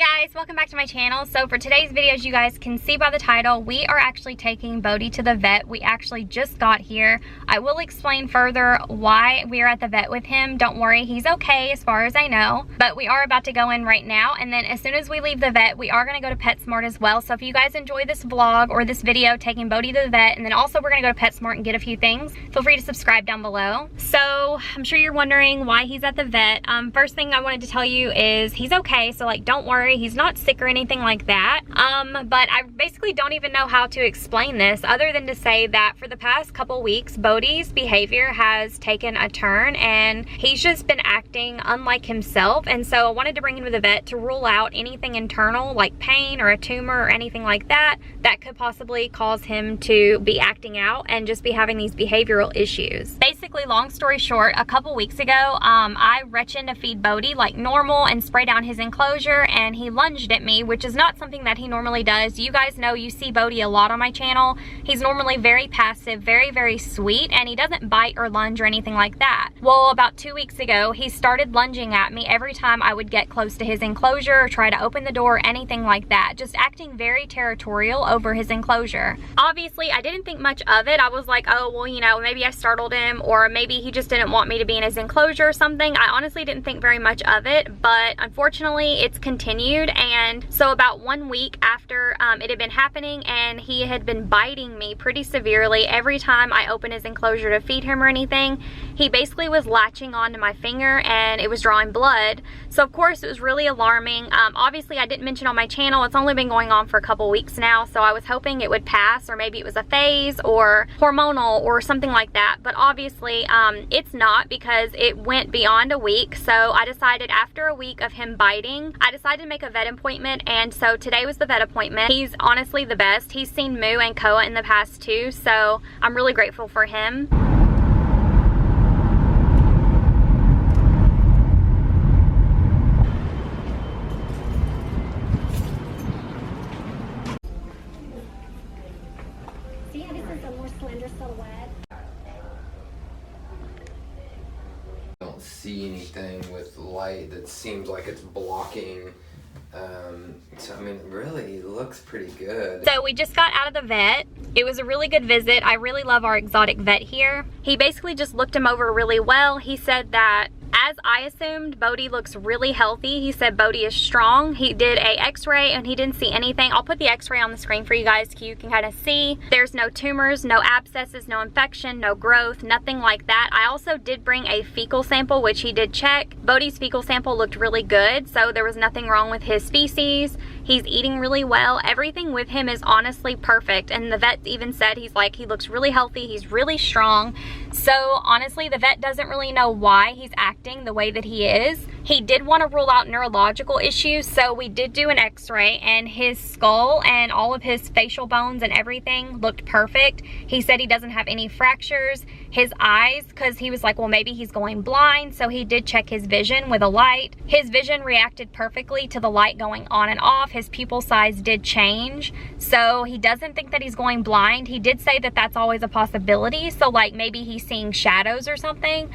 guys, welcome back to my channel. So for today's video, as you guys can see by the title, we are actually taking Bodhi to the vet. We actually just got here. I will explain further why we are at the vet with him. Don't worry, he's okay as far as I know, but we are about to go in right now, and then as soon as we leave the vet, we are going to go to Petsmart as well. So if you guys enjoy this vlog or this video taking Bodhi to the vet, and then also we're going to go to Petsmart and get a few things, feel free to subscribe down below. So I'm sure you're wondering why he's at the vet. First thing I wanted to tell you is he's okay, so like don't worry, he's not sick or anything like that. But I basically don't even know how to explain this other than to say that for the past couple weeks, Bodhi's behavior has taken a turn and he's just been acting unlike himself. And so I wanted to bring him to the vet to rule out anything internal like pain or a tumor or anything like that that could possibly cause him to be acting out and just be having these behavioral issues. Basically, long story short, a couple weeks ago, I reached in to feed Bodhi like normal and spray down his enclosure, and he lunged at me, which is not something that he normally does. You guys know, you see Bodhi a lot on my channel. He's normally very passive, very sweet, and he doesn't bite or lunge or anything like that. Well, about 2 weeks ago, he started lunging at me every time I would get close to his enclosure or try to open the door, anything like that. Just acting very territorial over his enclosure. Obviously, I didn't think much of it. I was like, oh, well, you know, maybe I startled him, or maybe he just didn't want me to be in his enclosure or something. I honestly didn't think very much of it, but unfortunately, it's continued. And so about 1 week after it had been happening, and he had been biting me pretty severely every time I opened his enclosure to feed him or anything, he basically was latching onto my finger and it was drawing blood. So of course it was really alarming. Obviously I didn't mention on my channel, it's only been going on for a couple weeks now, so I was hoping it would pass, or maybe it was a phase or hormonal or something like that, but obviously it's not, because it went beyond a week. So I decided after a week of him biting, I decided to make a vet appointment, and so today was the vet appointment. He's honestly the best. He's seen Moo and Koa in the past too, so I'm really grateful for him. See how this is a more slender silhouette? I don't see anything with light that seems like it's blocking. So I mean, really, it looks pretty good. So we just got out of the vet. It was a really good visit. I really love our exotic vet here. He basically just looked him over really well. He said that, as I assumed, Bodhi looks really healthy. He said Bodhi is strong. He did a x-ray and he didn't see anything. I'll put the x-ray on the screen for you guys so you can kind of see. There's no tumors, no abscesses, no infection, no growth, nothing like that. I also did bring a fecal sample, which he did check. Bodhi's fecal sample looked really good, so there was nothing wrong with his feces. He's eating really well. Everything with him is honestly perfect, and the vet even said he looks really healthy, he's really strong. So honestly, the vet doesn't really know why he's acting the way that he is. He did want to rule out neurological issues, so we did do an x-ray, and his skull and all of his facial bones and everything looked perfect. He said he doesn't have any fractures. His eyes, because he was like, well, maybe he's going blind, so he did check his vision with a light. His vision reacted perfectly to the light going on and off. His pupil size did change, so he doesn't think that he's going blind. He did say that that's always a possibility, so like maybe he's seeing shadows or something.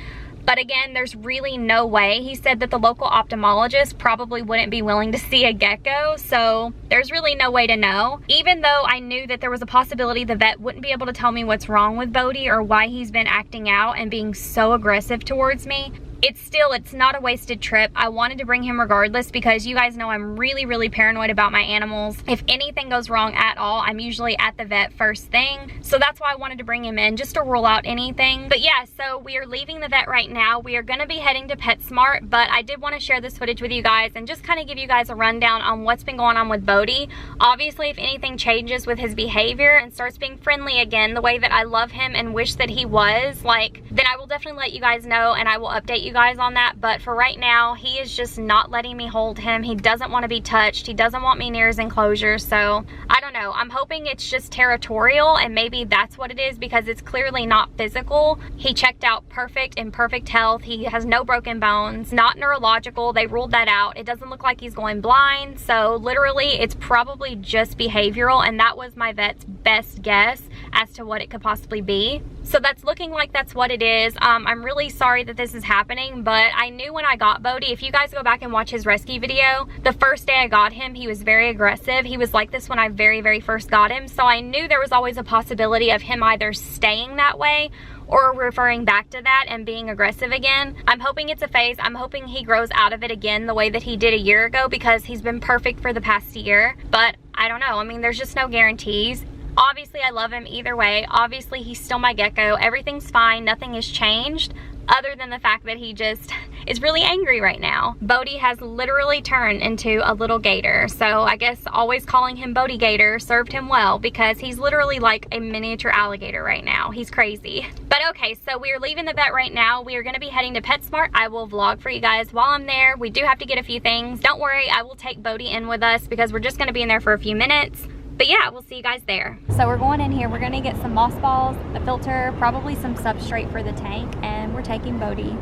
But again, there's really no way. He said that the local ophthalmologist probably wouldn't be willing to see a gecko, so there's really no way to know. Even though I knew that there was a possibility the vet wouldn't be able to tell me what's wrong with Bodhi or why he's been acting out and being so aggressive towards me, it's not a wasted trip. I wanted to bring him regardless, because you guys know I'm really paranoid about my animals. If anything goes wrong at all, I'm usually at the vet first thing. So that's why I wanted to bring him in, just to rule out anything. But yeah, so we are leaving the vet right now. We are going to be heading to PetSmart, but I did want to share this footage with you guys and just kind of give you guys a rundown on what's been going on with Bodhi. Obviously, if anything changes with his behavior and starts being friendly again, the way that I love him and wish that he was, like, then I will definitely let you guys know and I will update you guys on that. But for right now, he is just not letting me hold him. He doesn't want to be touched. He doesn't want me near his enclosure. So I don't know. I'm hoping it's just territorial, and maybe that's what it is, because it's clearly not physical. He checked out perfect, in perfect health. He has no broken bones, not neurological. They ruled that out. It doesn't look like he's going blind. So literally it's probably just behavioral, and that was my vet's best guess. as to what it could possibly be. So that's looking like that's what it is. I'm really sorry that this is happening, but I knew when I got Bodhi, if you guys go back and watch his rescue video, the first day I got him, he was very aggressive. He was like this when I very first got him. So I knew there was always a possibility of him either staying that way or referring back to that and being aggressive again. I'm hoping it's a phase. I'm hoping he grows out of it again the way that he did a year ago, because he's been perfect for the past year. But I don't know. I mean, there's just no guarantees. Obviously, I love him either way. Obviously, he's still my gecko. Everything's fine. Nothing has changed other than the fact that he just is really angry right now. Bodhi has literally turned into a little gator. So I guess always calling him Bodhi Gator served him well, because he's literally like a miniature alligator right now. He's crazy. But okay, so we are leaving the vet right now. We are going to be heading to PetSmart. I will vlog for you guys while I'm there. We do have to get a few things. Don't worry, I will take Bodhi in with us because we're just going to be in there for a few minutes. But yeah, we'll see you guys there. So we're going in here. We're gonna get some mothballs, a filter, probably some substrate for the tank, and we're taking Bodhi.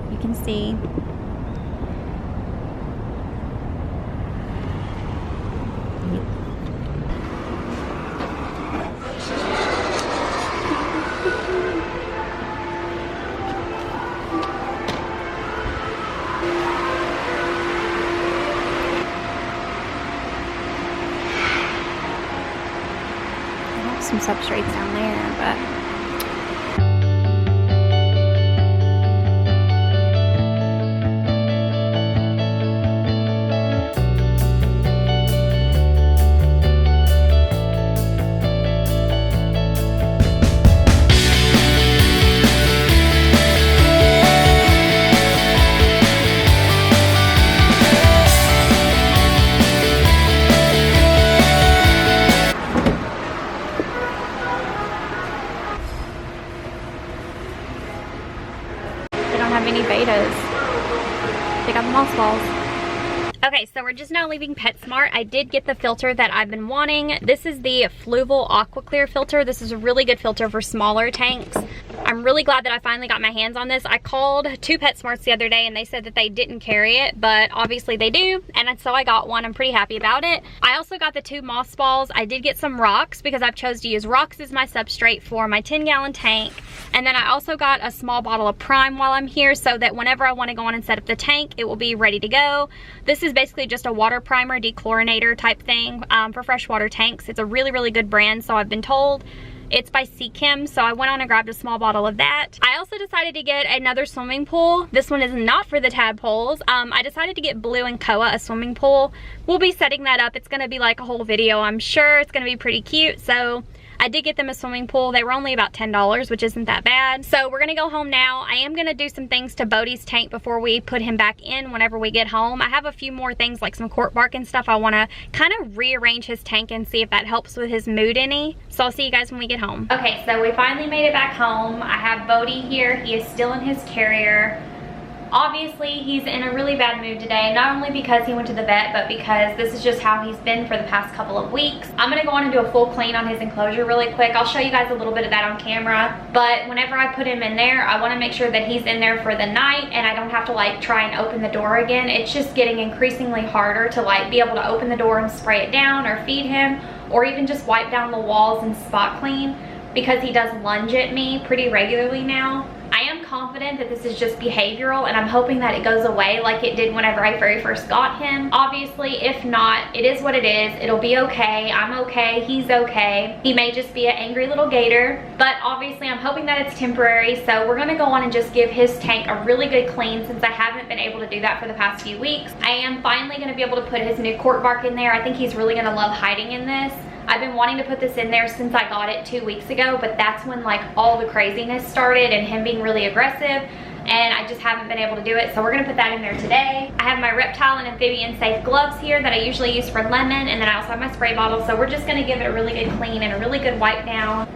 You can see. Some substrates down there, but they got the mothballs. Okay, so we're just now leaving PetSmart. I did get the filter that I've been wanting. This is the Fluval Aqua Clear filter. This is a really good filter for smaller tanks. I'm really glad that I finally got my hands on this. I called 2 PetSmarts the other day and they said that they didn't carry it, but obviously they do, and so I got one. I'm pretty happy about it. I also got the 2 mothballs. I did get some rocks because I've chose to use rocks as my substrate for my 10-gallon tank. And then I also got a small bottle of Prime while I'm here, so that whenever I want to go on and set up the tank, it will be ready to go. This is basically just a water primer dechlorinator type thing for freshwater tanks. It's a really good brand, so I've been told. It's by Seachem, so I went on and grabbed a small bottle of that. I also decided to get another swimming pool. This one is not for the tadpoles. I decided to get Blue and Koa a swimming pool. We'll be setting that up. It's gonna be like a whole video, I'm sure. It's gonna be pretty cute, so I did get them a swimming pool. They were only about $10, which isn't that bad. So we're gonna go home now. I am gonna do some things to Bodhi's tank before we put him back in whenever we get home. I have a few more things like some cork bark and stuff. I wanna kind of rearrange his tank and see if that helps with his mood any. So I'll see you guys when we get home. Okay, so we finally made it back home. I have Bodhi here. He is still in his carrier. Obviously, he's in a really bad mood today, not only because he went to the vet, but because this is just how he's been for the past couple of weeks. I'm gonna go on and do a full clean on his enclosure really quick. I'll show you guys a little bit of that on camera, but whenever I put him in there, I wanna make sure that he's in there for the night and I don't have to like try and open the door again. It's just getting increasingly harder to like be able to open the door and spray it down or feed him, or even just wipe down the walls and spot clean, because he does lunge at me pretty regularly now. I am confident that this is just behavioral, and I'm hoping that it goes away like it did whenever I very first got him. Obviously, if not, it is what it is. It'll be okay. I'm okay. He's okay. He may just be an angry little gator, but obviously I'm hoping that it's temporary. So we're gonna go on and just give his tank a really good clean, since I haven't been able to do that for the past few weeks. I am finally gonna be able to put his new cork bark in there. I think he's really gonna love hiding in this. I've been wanting to put this in there since I got it 2 weeks ago, but that's when like all the craziness started and him being really aggressive, and I just haven't been able to do it. So we're gonna put that in there today. I have my reptile and amphibian safe gloves here that I usually use for lemon, and then I also have my spray bottle. So we're just gonna give it a really good clean and a really good wipe down.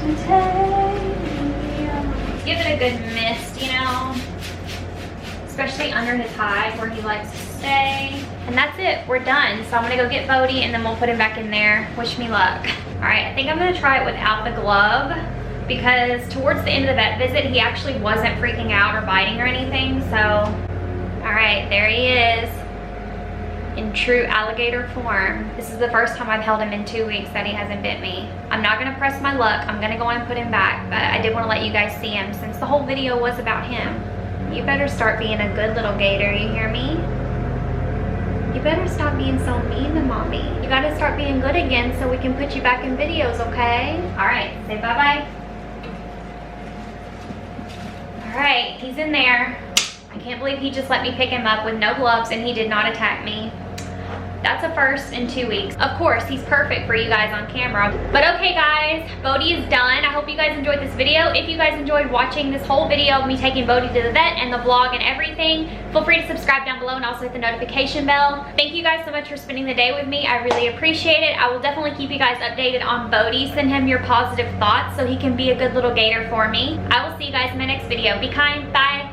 Take good mist, you know, especially under his hide where he likes to stay. And that's it, we're done. So I'm gonna go get Bodhi and then we'll put him back in there. Wish me luck. All right, I think I'm gonna try it without the glove because towards the end of the vet visit, he actually wasn't freaking out or biting or anything. So, all right, there he is in true alligator form. This is the first time I've held him in 2 weeks that he hasn't bit me. I'm not gonna press my luck. I'm gonna go and put him back, but I did wanna let you guys see him since the whole video was about him. You better start being a good little gator, you hear me? You better stop being so mean to mommy. You gotta start being good again so we can put you back in videos, okay? All right, say bye-bye. All right, he's in there. I can't believe he just let me pick him up with no gloves and he did not attack me. That's a first in 2 weeks. Of course, he's perfect for you guys on camera. But okay guys, Bodhi is done. I hope you guys enjoyed this video. If you guys enjoyed watching this whole video of me taking Bodhi to the vet and the vlog and everything, feel free to subscribe down below and also hit the notification bell. Thank you guys so much for spending the day with me. I really appreciate it. I will definitely keep you guys updated on Bodhi. Send him your positive thoughts so he can be a good little gator for me. I will see you guys in my next video. Be kind, bye.